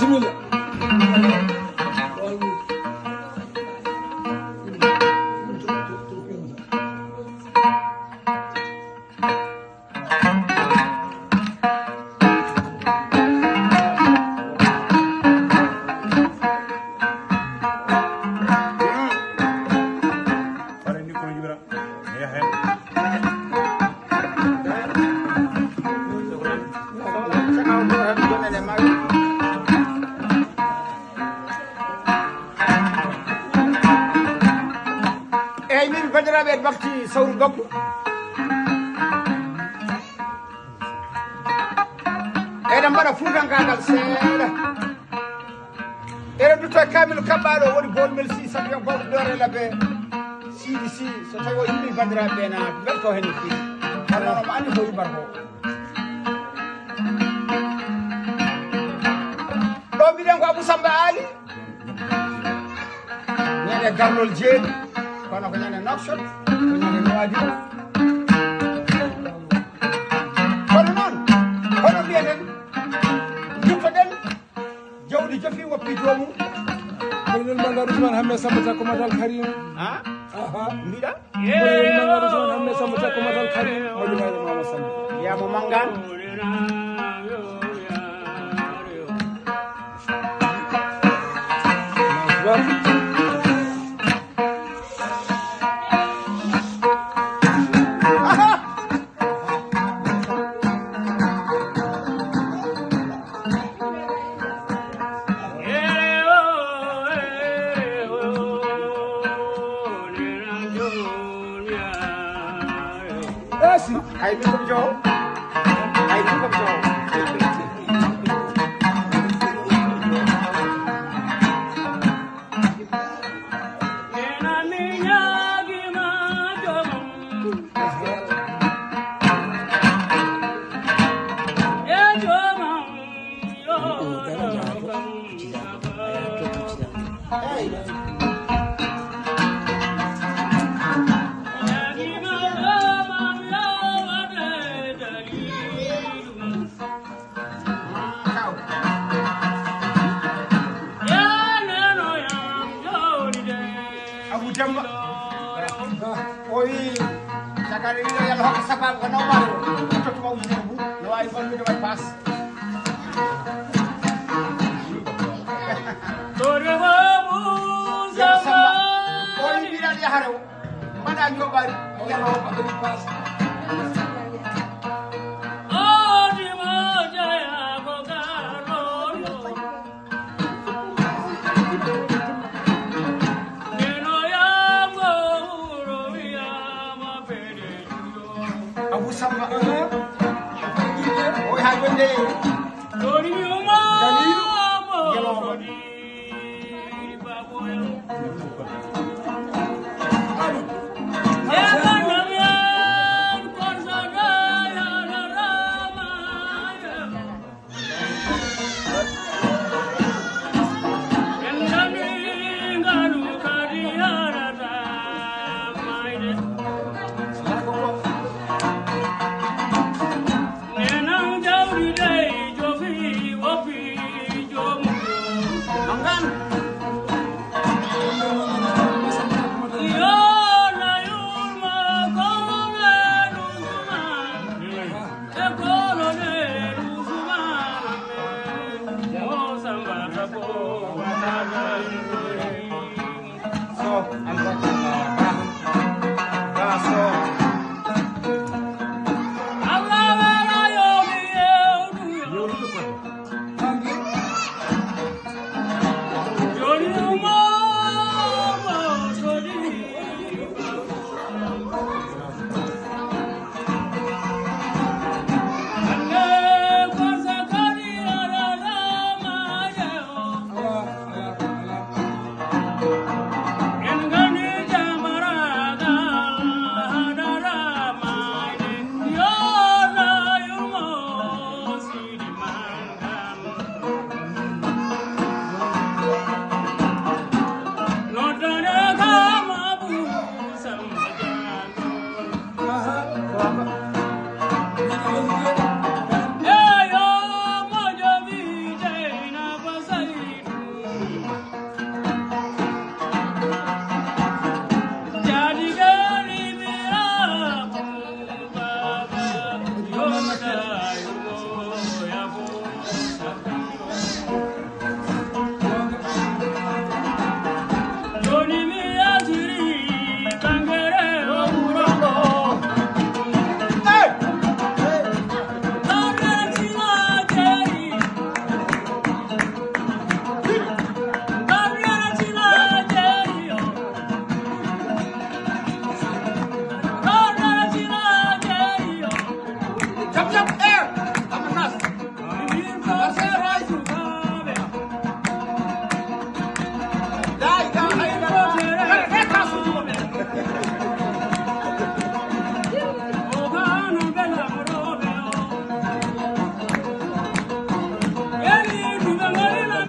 bismillah. bandiraɓe bakti sawru gabbu eɗen mbaɗa fuutankagal seeɗa eɗen dutto e kamilu kaɓɓaɗo woni bolmel si sabu yo bawɗo ɗore labbe siidi si so tawi o yimmi bandiraɓe ɓe na belto hen fi kono noon omo andi ko yimbata ko ɗo mbiɗen ko Abou Samba Ali ñande garnol jeeɗi kono ko ñande nokshot ko ñande noadi kono noon hono mbiyeɗen juttoɗen jawdi jofi woppi joomum kolonel Manga Ousmane Hamme Samba Takko Matal Karim mbiɗa kolonel Manga Ousmane Hamme Samba Takko Matal Karim moƴƴinaɗo Mama Samba yamo mangan ay mi kom jow ay mi kom jow Abou Demba oyi sakare wiɗo yalla hokka sababu ko nawmaɗo tottuma ujunere mum no wawi ballude waɗi pass oyi mbiɗaɗo yahare o mbaɗa joɓari yalla hokka waɗi pass Abou Samba oyi ha gonde Dalilu